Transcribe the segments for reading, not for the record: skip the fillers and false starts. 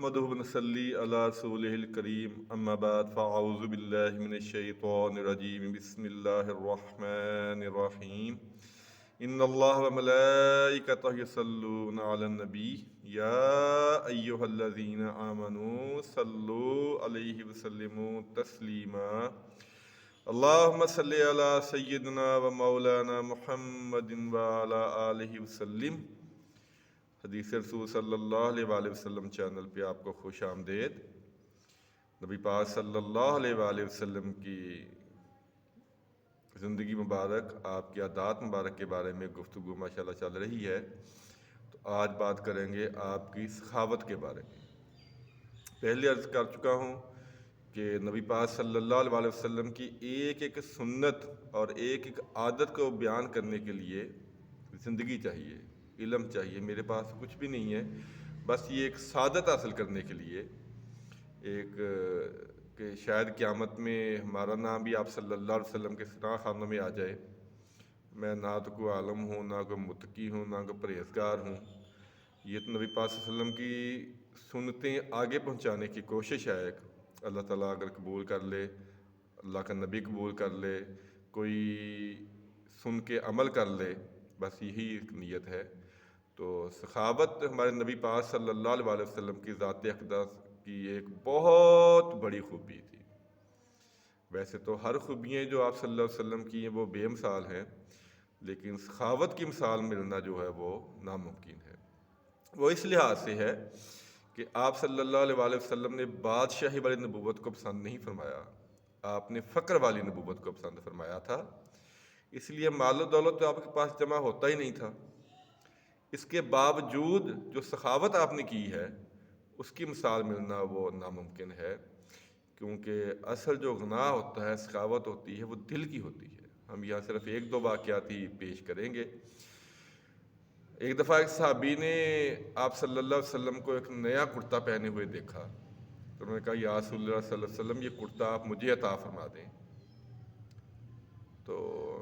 نحمدہ ونصلی علی رسولہ الکریم اما بعد فاعوذ باللہ من الشیطان الرجیم بسم اللہ الرحمن الرحیم ان اللہ وملائکتہ یصلون علی النبی یا ایہا الذین آمنوا صلوا علیہ وسلموا تسلیما اللہم صلی علی سیدنا و مولانا محمد وعلی آلہ وسلم۔ حدیث رسول صلی اللہ علیہ وآلہ وسلم چینل پہ آپ کو خوش آمدید۔ نبی پاک صلی اللہ علیہ وآلہ وسلم کی زندگی مبارک، آپ کی عادات مبارک کے بارے میں گفتگو ماشاءاللہ چل رہی ہے، تو آج بات کریں گے آپ کی سخاوت کے بارے میں۔ پہلے عرض کر چکا ہوں کہ نبی پاک صلی اللہ علیہ وآلہ وسلم کی ایک ایک سنت اور ایک ایک عادت کو بیان کرنے کے لیے زندگی چاہیے، علم چاہیے۔ میرے پاس کچھ بھی نہیں ہے، بس یہ ایک سعادت حاصل کرنے کے لیے، ایک کہ شاید قیامت میں ہمارا نام بھی آپ صلی اللہ علیہ وسلم کے ثنا خانوں میں آ جائے۔ میں نہ تو کوئی عالم ہوں، نہ کوئی متقی ہوں، نہ کوئی پرہیزگار ہوں۔ یہ تو نبی پاک صلی اللہ علیہ وسلم کی سنتیں آگے پہنچانے کی کوشش ہے۔ ایک اللہ تعالیٰ اگر قبول کر لے، اللہ کا نبی قبول کر لے، کوئی سن کے عمل کر لے، بس یہی ایک نیت ہے۔ تو سخاوت ہمارے نبی پاک صلی اللہ علیہ وآلہ وسلم کی ذات اقدس کی ایک بہت بڑی خوبی تھی۔ ویسے تو ہر خوبیاں جو آپ صلی اللہ علیہ وسلم کی ہیں وہ بے مثال ہیں، لیکن سخاوت کی مثال ملنا جو ہے وہ ناممکن ہے۔ وہ اس لحاظ سے ہے کہ آپ صلی اللہ علیہ وآلہ وسلم نے بادشاہی والی نبوت کو پسند نہیں فرمایا، آپ نے فقر والی نبوت کو پسند فرمایا تھا۔ اس لیے مال و دولت تو آپ کے پاس جمع ہوتا ہی نہیں تھا، اس کے باوجود جو سخاوت آپ نے کی ہے اس کی مثال ملنا وہ ناممکن ہے، کیونکہ اصل جو غنا ہوتا ہے، سخاوت ہوتی ہے، وہ دل کی ہوتی ہے۔ ہم یہاں صرف ایک دو واقعات ہی پیش کریں گے۔ ایک دفعہ ایک صحابی نے آپ صلی اللہ علیہ وسلم کو ایک نیا کرتا پہنے ہوئے دیکھا، تو انہوں نے کہا یا رسول اللہ صلی اللہ علیہ وسلم یہ کرتا آپ مجھے عطا فرما دیں۔ تو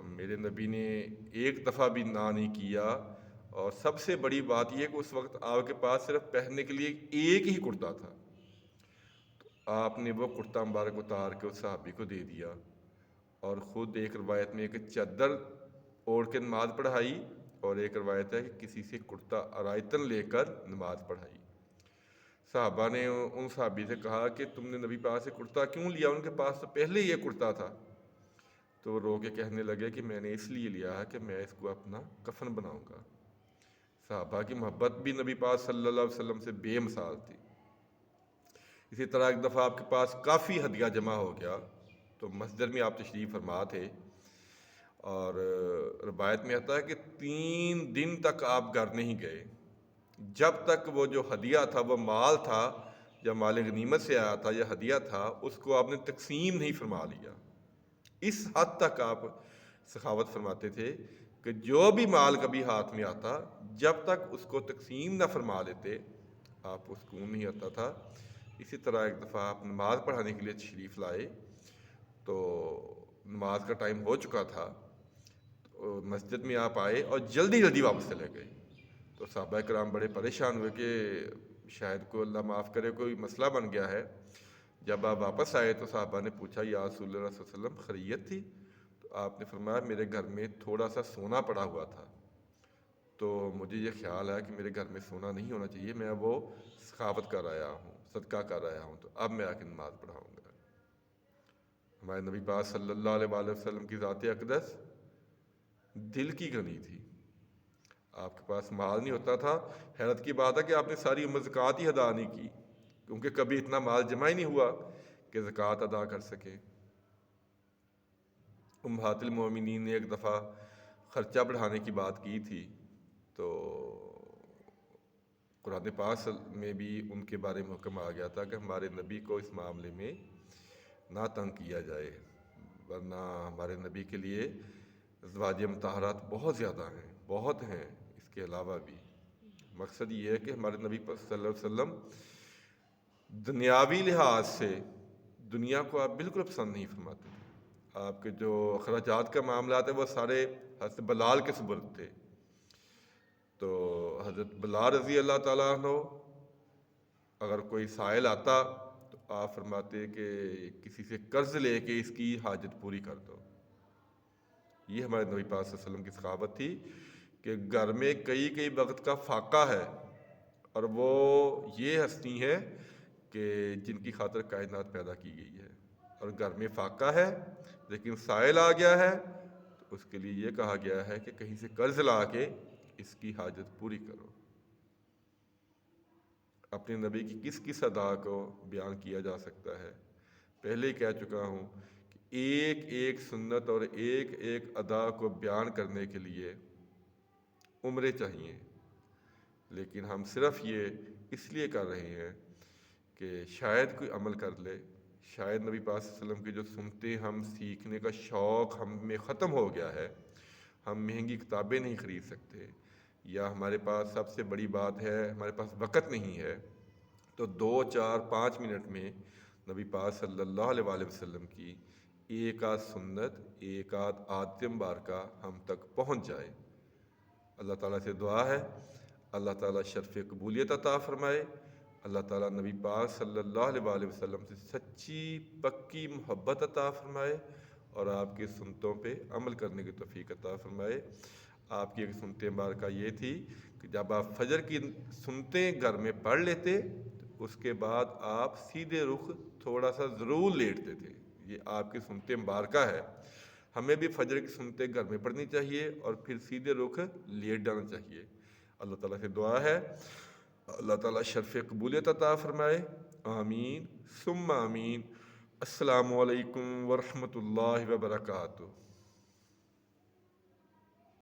میرے نبی نے ایک دفعہ بھی نہ نہیں کیا، اور سب سے بڑی بات یہ کہ اس وقت آپ کے پاس صرف پہننے کے لیے ایک ہی کرتا تھا۔ تو آپ نے وہ کرتا مبارک اتار کے اس صحابی کو دے دیا، اور خود ایک روایت میں ایک چادر اوڑھ کے نماز پڑھائی، اور ایک روایت ہے کہ کسی سے کرتا آرائتن لے کر نماز پڑھائی۔ صحابہ نے ان صحابی سے کہا کہ تم نے نبی پاک سے کرتا کیوں لیا؟ ان کے پاس تو پہلے یہ کرتا تھا۔ تو وہ رو کے کہنے لگے کہ میں نے اس لیے لیا ہے کہ میں اس کو اپنا کفن بناؤں گا۔ صحابہ کی محبت بھی نبی پاک صلی اللہ علیہ وسلم سے بے مثال تھی۔ اسی طرح ایک دفعہ آپ کے پاس کافی ہدیہ جمع ہو گیا، تو مسجد میں آپ تشریف فرما تھے، اور روایت میں آتا ہے کہ 3 دن تک آپ گھر نہیں گئے، جب تک وہ جو ہدیہ تھا، وہ مال تھا یا مال غنیمت سے آیا تھا یا ہدیہ تھا، اس کو آپ نے تقسیم نہیں فرما لیا۔ اس حد تک آپ سخاوت فرماتے تھے کہ جو بھی مال کبھی ہاتھ میں آتا، جب تک اس کو تقسیم نہ فرما لیتے آپ کو سکون نہیں آتا تھا۔ اسی طرح ایک دفعہ آپ نماز پڑھانے کے لیے تشریف لائے، تو نماز کا ٹائم ہو چکا تھا، تو مسجد میں آپ آئے اور جلدی جلدی واپس چلے گئے۔ تو صحابہ کرام بڑے پریشان ہوئے کہ شاید کو اللہ معاف کرے کوئی مسئلہ بن گیا ہے۔ جب آپ واپس آئے تو صحابہ نے پوچھا یا رسول اللہ صلی اللہ علیہ وسلم خیریت تھی؟ تو آپ نے فرمایا میرے گھر میں تھوڑا سا سونا پڑا ہوا تھا، تو مجھے یہ خیال ہے کہ میرے گھر میں سونا نہیں ہونا چاہیے، میں وہ سخاوت کر آیا ہوں، صدقہ کر آیا ہوں، تو اب میں آ کے نماز پڑھاؤں گا۔ ہمارے نبی پاک صلی اللہ علیہ وآلہ وسلم کی ذات اقدس دل کی غنی تھی۔ آپ کے پاس مال نہیں ہوتا تھا، حیرت کی بات ہے کہ آپ نے ساری عمر زکوٰۃ ہی ادا نہیں کی، کیونکہ کبھی اتنا مال جمع ہی نہیں ہوا کہ زکوٰۃ ادا کر سکے۔ امہات المومنین نے ایک دفعہ خرچہ بڑھانے کی بات کی تھی، تو قرآن پاک میں بھی ان کے بارے میں حکم آ گیا تھا کہ ہمارے نبی کو اس معاملے میں نہ تنگ کیا جائے، ورنہ ہمارے نبی کے لیے ازواج مطہرات بہت زیادہ ہیں، بہت ہیں۔ اس کے علاوہ بھی مقصد یہ ہے کہ ہمارے نبی صلی اللہ علیہ وسلم دنیاوی لحاظ سے دنیا کو آپ بالکل پسند نہیں فرماتے تھے۔ آپ کے جو اخراجات کا معاملات ہے وہ سارے حضرت بلال کے سپرد تھے۔ تو حضرت بلال رضی اللہ تعالیٰ عنہ اگر کوئی سائل آتا تو آپ فرماتے کہ کسی سے قرض لے کے اس کی حاجت پوری کر دو۔ یہ ہمارے نبی پاک صلی اللہ علیہ وسلم کی ثقافت تھی کہ گھر میں کئی وقت کا فاقہ ہے، اور وہ یہ ہستی ہے کہ جن کی خاطر کائنات پیدا کی گئی ہے، اور گھر میں فاقہ ہے لیکن سائل آ گیا ہے تو اس کے لیے یہ کہا گیا ہے کہ کہیں سے قرض لا کے اس کی حاجت پوری کرو۔ اپنے نبی کی کس ادا کو بیان کیا جا سکتا ہے؟ پہلے ہی کہہ چکا ہوں کہ ایک سنت اور ایک ادا کو بیان کرنے کے لیے عمریں چاہیے، لیکن ہم صرف یہ اس لیے کر رہے ہیں کہ شاید کوئی عمل کر لے، شاید نبی پاک صلی اللہ علیہ وسلم کی جو سنتیں ہم سیکھنے کا شوق ہم میں ختم ہو گیا ہے، ہم مہنگی کتابیں نہیں خرید سکتے، یا ہمارے پاس سب سے بڑی بات ہے ہمارے پاس وقت نہیں ہے، تو 2 4 5 منٹ میں نبی پاک صلی اللہ علیہ وآلہ وسلم کی ایک آدھ سنت، ایک آدھ عادت مبارکہ ہم تک پہنچ جائے۔ اللہ تعالیٰ سے دعا ہے اللہ تعالیٰ شرف قبولیت عطا فرمائے، اللہ تعالیٰ نبی پاک صلی اللہ علیہ وآلہ وسلم سے سچی پکی محبت عطا فرمائے، اور آپ کی سنتوں پہ عمل کرنے کی توفیق عطا فرمائے۔ آپ کی ایک سنت مبارکہ یہ تھی کہ جب آپ فجر کی سنتیں گھر میں پڑھ لیتے تو اس کے بعد آپ سیدھے رخ تھوڑا سا ضرور لیٹتے تھے۔ یہ آپ کی سنت مبارکہ ہے، ہمیں بھی فجر کی سنتیں گھر میں پڑھنی چاہیے اور پھر سیدھے رخ لیٹ جانا چاہیے۔ اللہ تعالیٰ سے دعا ہے اللہ تعالیٰ شرف قبولیت عطا فرمائے، آمین ثم آمین۔ السلام علیکم ورحمۃ اللہ وبرکاتہ۔